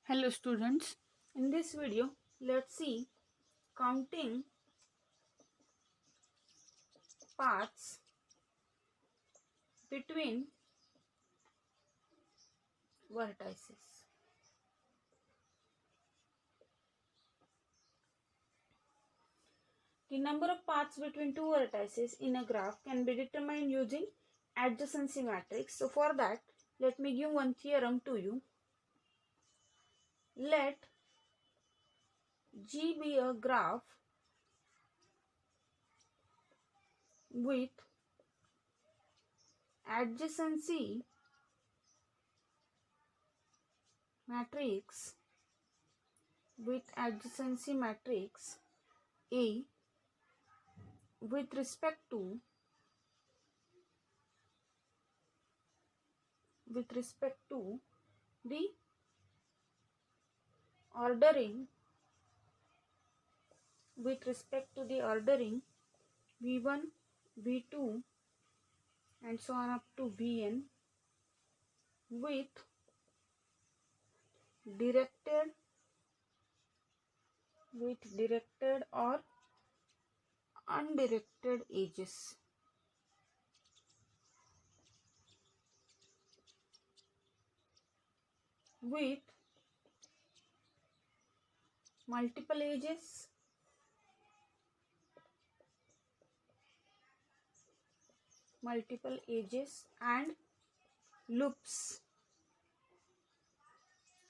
Hello students, in this video let's see counting paths between vertices. The number of paths between two vertices in a graph can be determined using adjacency matrix. So for that, let me give one theorem to you. Let G be a graph with adjacency matrix A with respect to the ordering v1, v2 and so on up to vn with directed or undirected edges. With multiple edges and loops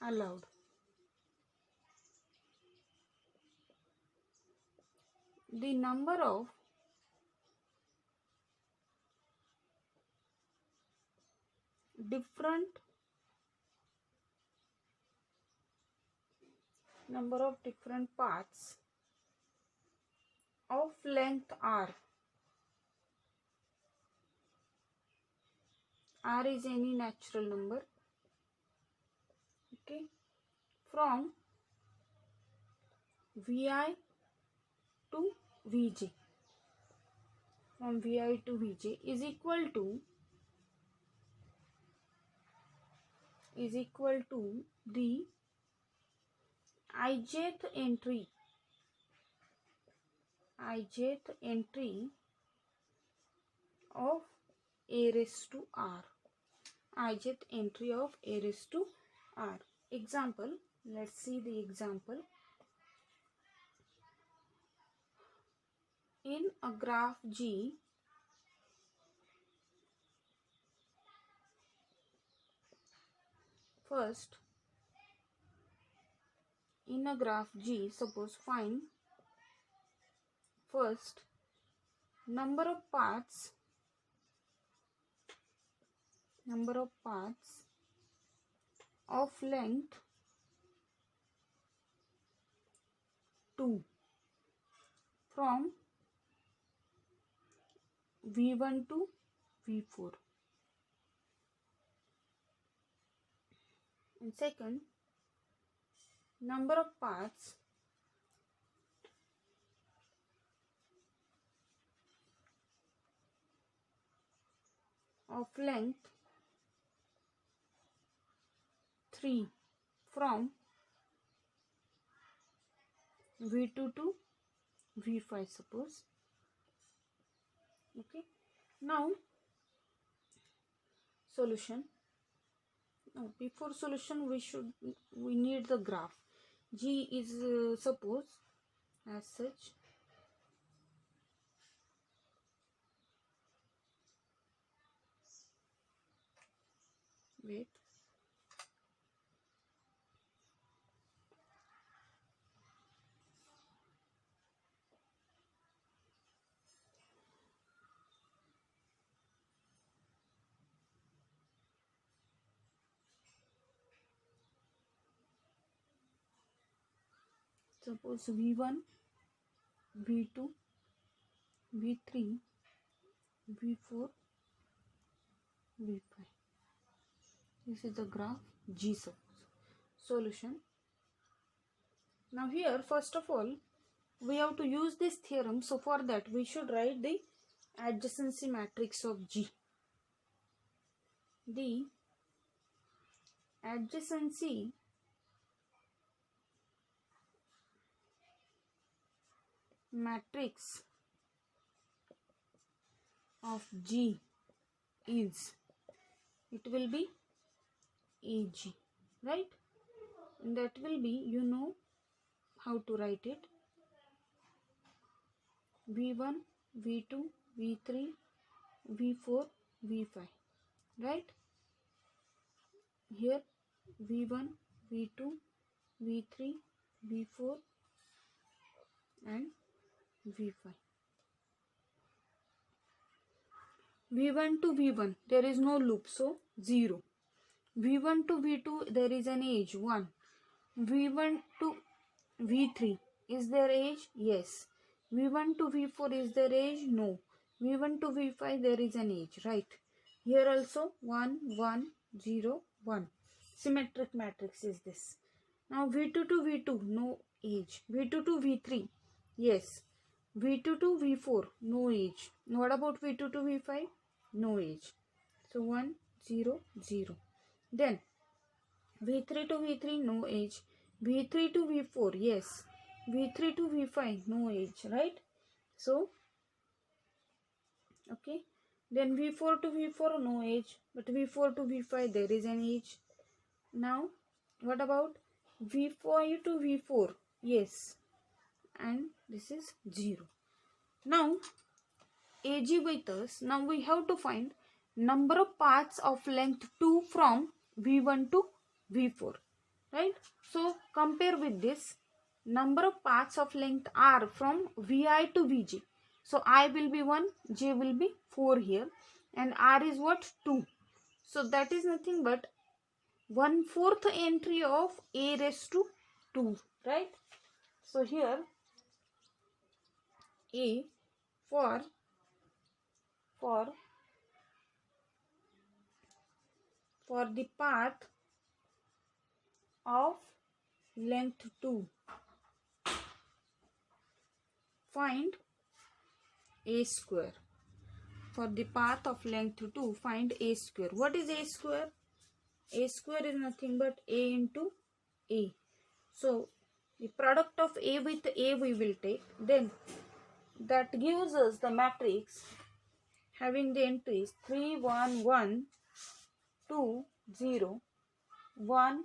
allowed. The number of different paths of length r is any natural number, okay, from vi to vj is equal to the ijth entry of a raised to r. Example, let's see the example. In a graph G, suppose find first number of paths of length 2 from v1 to v4, and second number of paths of length 3 from v2 to v5, suppose. Okay, now solution. Now before solution we need the graph. G is suppose as such. Wait. Suppose v1, v2, v3, v4, v5. This is the graph G, suppose. Solution. Now here first of all we have to use this theorem. So for that we should write the adjacency matrix of G. The adjacency matrix of G is, it will be AG, right? And that will be, you know how to write it, V1, V2, V3, V4, V5, right? Here V1, V2, V3, V4 and V5. V1 to V1 there is no loop, so 0. V1 to V2 there is an edge 1. V1 to V3 is there edge? Yes. V1 to V4 is there edge? No. V1 to V5 there is an edge, right? Here also 1, 1, 0, 1. Symmetric matrix is this. Now V2 to V2 no edge. V2 to V3 yes. V2 to V4 no edge. What about V2 to V5? No edge. So 1, 0, 0. Then V3 to V3 no edge. V3 to V4 yes. V3 to V5 no edge, right? So okay. Then V4 to V4 no edge, but V4 to V5 there is an edge. Now what about V5 to V4? Yes, and this is 0. Now AG with us. Now we have to find number of paths of length 2 from V1 to V4, right? So compare with this, number of paths of length R from Vi to Vj. So I will be 1, J will be 4 here, and R is what? 2. So that is nothing but 1/4 entry of A raised to 2, right? So here A for the path of length 2, find A square. For the path of length 2, find A square. What is A square? A square is nothing but A into A. So the product of A with A we will take. Then that gives us the matrix having the entries 3, 1, 1, 2, 0, 1,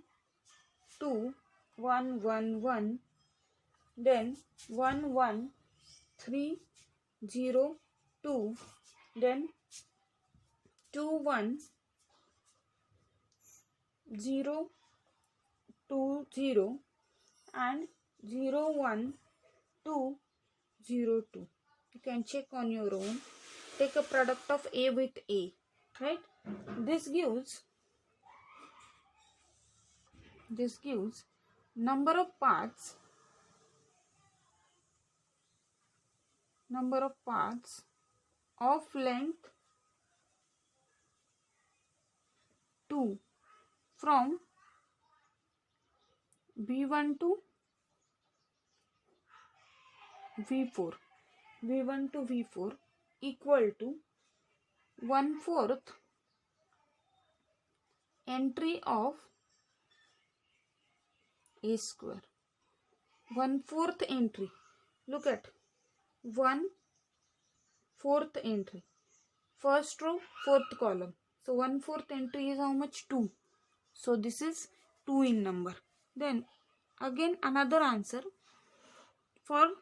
2, 1, 1, 1, then 1, 1, 3, 0, 2, then 2, 1, 0, 2, 0, and 0, 1, 2, 0, 2. You can check on your own. Take a product of A with A, right? This gives number of paths of length 2 from V1 to V4. V1 to V4 equal to 1/4 entry of A square. 1/4 entry. Look at 1/4 entry. First row, fourth column. So 1/4 entry is how much? 2. So this is 2 in number. Then again another answer for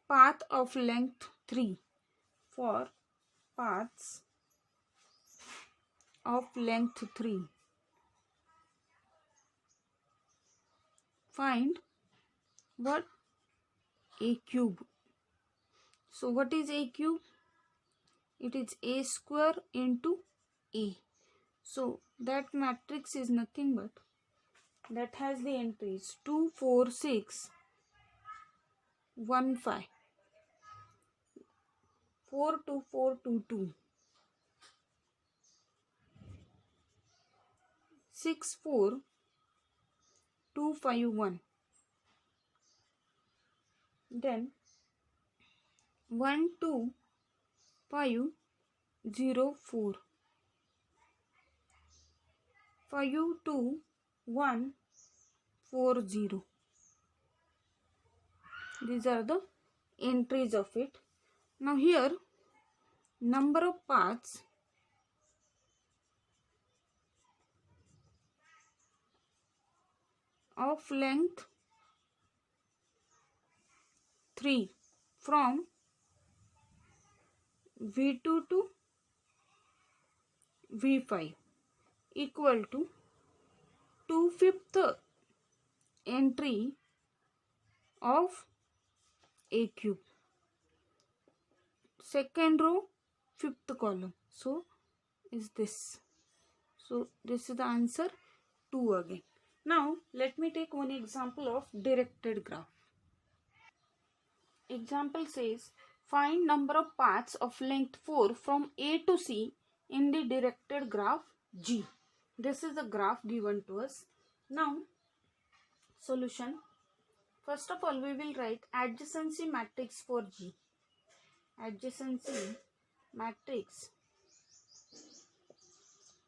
path of length 3. For paths of length 3, find what? A cube. So what is A cube? It is A square into A. So that matrix is nothing but, that has the entries 2, 4, 6, 1, 5, 4, 2, 4, 2, 2, 6, 4, 2, 5, 1, then 1, 2, 5, 0, 4, 5, 2, 1, 4, 0. These are the entries of it. Now here number of paths of length 3 from V2 to V5 equal to 2/5 entry of A cube. Second row, 5th column. So is this. So this is the answer 2 again. Now let me take one example of directed graph. Example says find number of paths of length 4 from A to C in the directed graph G. This is the graph given to us. Now solution. First of all we will write adjacency matrix for G. Adjacency matrix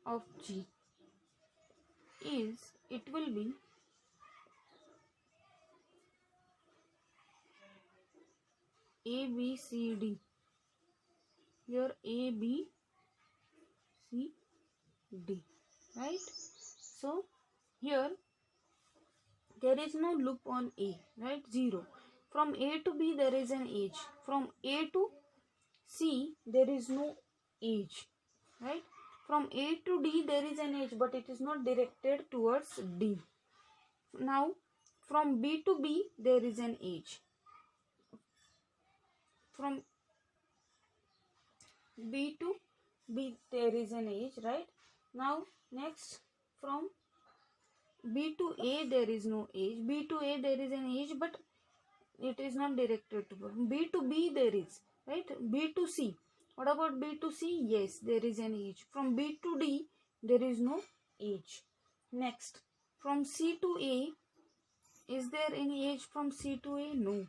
of G is, it will be A, B, C, D. Here A, B, C, D. Right? So here there is no loop on A. Right? 0. From A to B there is an edge. From A to C there is no edge. Right? From A to D there is an edge, but it is not directed towards D. Now from B to B there is an edge. From B to B there is an edge, right? Now next from B to A there is no edge. B to A there is an edge, but it is not directed to B to B there is, right? B to C. What about B to C? Yes, there is an edge. From B to D there is no edge. Next from C to A, is there any edge from C to A? No.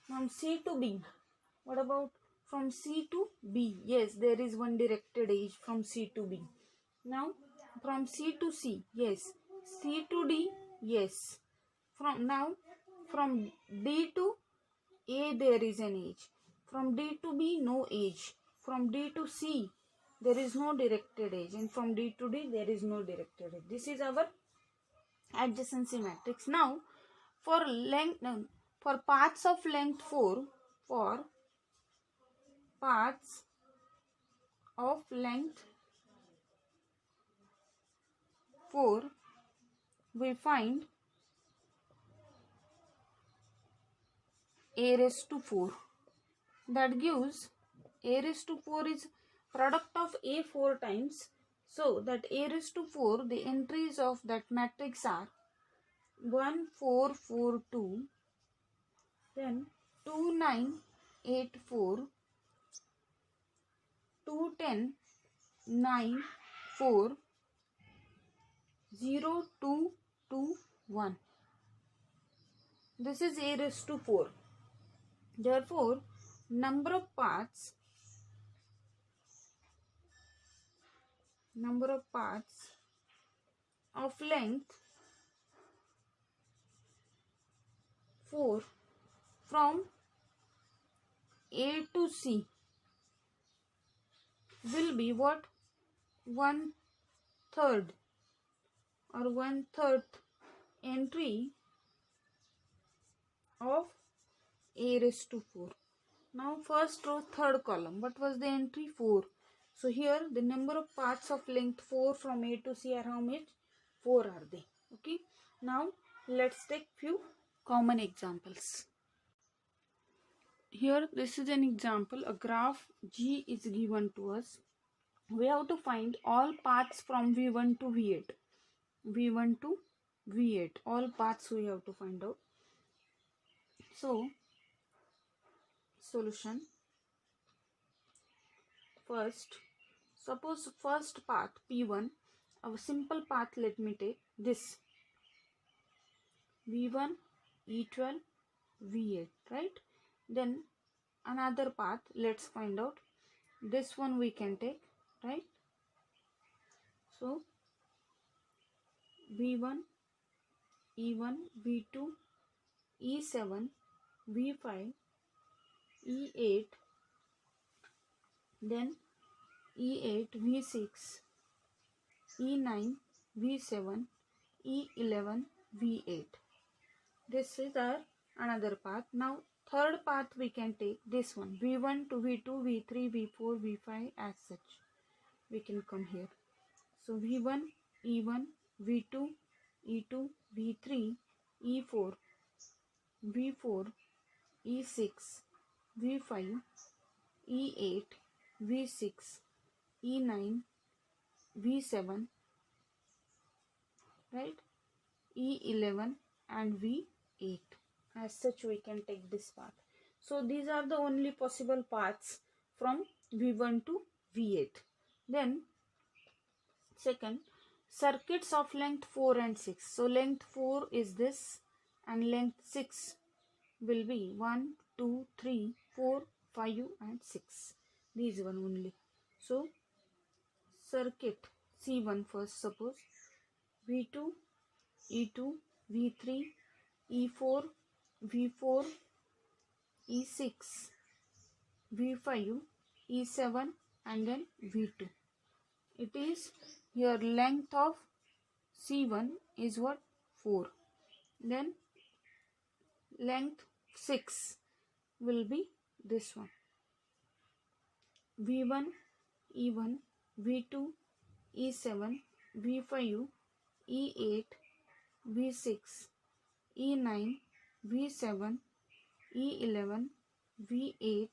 From C to B, what about from C to B? Yes, there is one directed edge from C to B. Now from C to C, yes. C to D, yes. From D to A there is an edge. From D to B, no edge. From D to C there is no directed edge, and from D to D there is no directed edge. This is our adjacency matrix. Now for paths of length 4, for paths of length 4, we find A raised to 4. That gives A raised to 4 is product of A 4 times. So that A raised to 4, the entries of that matrix are 1, 4, 4, 2, then 2, 9, 8, 4, 2, 10, 9, 4, 0, 2, 2, 1. This is A raised to 4. Therefore, number of paths of length 4 from A to C will be what? 1/3 or 1/3 entry of A raised to 4. Now first row, third column. What was the entry? 4. So here the number of paths of length 4 from A to C are how much? 4 are they. Okay. Now let's take few common examples. Here this is an example. A graph G is given to us. We have to find all paths from V1 to V8. V1 to V8. All paths we have to find out. So solution. First, suppose first path P1, a simple path, let me take this V1, E12, V8, right? Then another path, let's find out. This one we can take, right? So V1, E1, V2, E7, V5, E8, then E8, V6, E9, V7, E11, V8. This is our another path. Now third path we can take this one, V1 to V2, V3, V4, V5 as such. We can come here. So V1, E1, V2, E2, V3, E4, V4, E6, V5, E8, V6, E9, V7, right? E11 and V8. As such we can take this path. So these are the only possible paths from V1 to V8. Then second, circuits of length 4 and 6. So length 4 is this and length 6 will be 1, 2, 3, 4, 5 and 6. These one only. So circuit C1 first, suppose V2, E2, V3, E4, V4, E6, V5, E7 and then V2. It is here length of C1 is what? 4. Then length 6 will be this one. V1, E1, V2, E7, V5, E8, V6, E9, V7, E11, V8,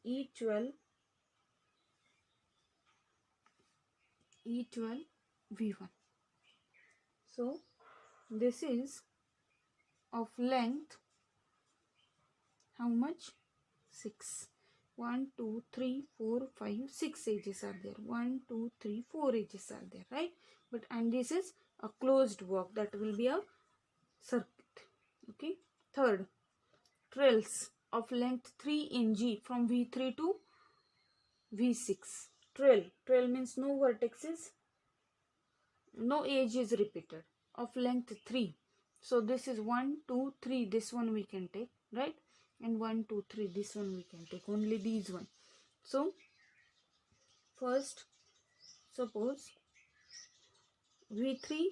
E12, E12, V1. So this is of length how much? 6. 1, 2, 3, 4, 5, 6 edges are there. 1, 2, 3, 4 edges are there, right? But and this is a closed walk, that will be a circuit. Okay. Third, trails of length 3 in G from V3 to V6. Trail means no vertices, no edge is repeated, of length 3. So this is 1, 2, 3. This one we can take, right? And 1, 2, 3. This one we can take. Only these one. So first, suppose V3,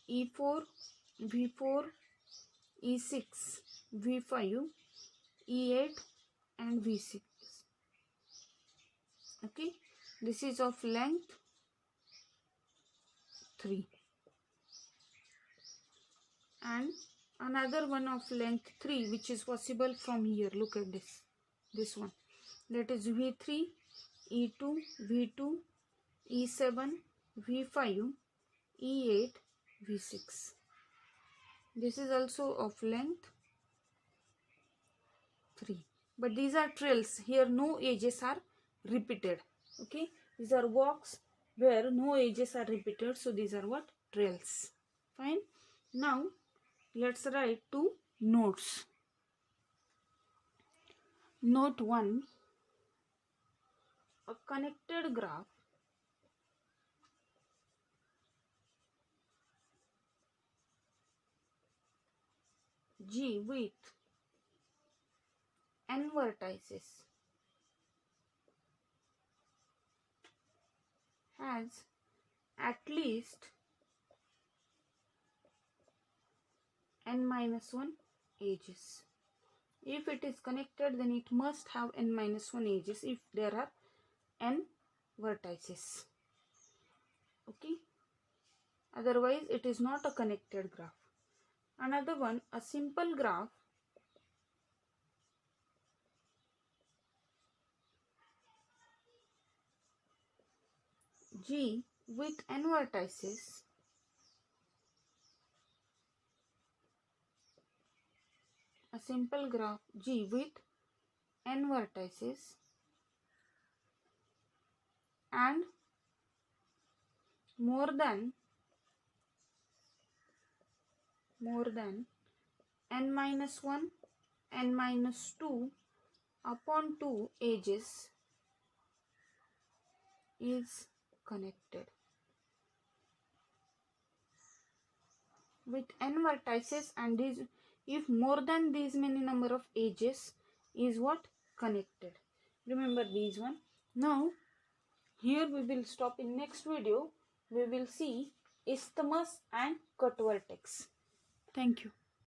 E4, V4, E6, V5, E8 and V6. Okay. This is of length 3. And another one of length 3 which is possible from here. Look at this one, that is V3, E2, V2, E7, V5, E8, V6. This is also of length 3, but these are trails. Here no edges are repeated. Okay, these are walks where no edges are repeated, so these are what? Trails. Fine. Now let's write 2 notes. Note 1, a connected graph G with n vertices has at least n-1 edges. If it is connected, then it must have n-1 edges if there are n vertices. Okay. Otherwise, it is not a connected graph. Another one, a simple graph G with n vertices a simple graph G with n vertices and more than n-1, n-2 upon 2 edges is connected. With n vertices and these if more than these many number of edges is what? Connected. Remember these one. Now here we will stop. In next video we will see isthmus and cut vertex. Thank you.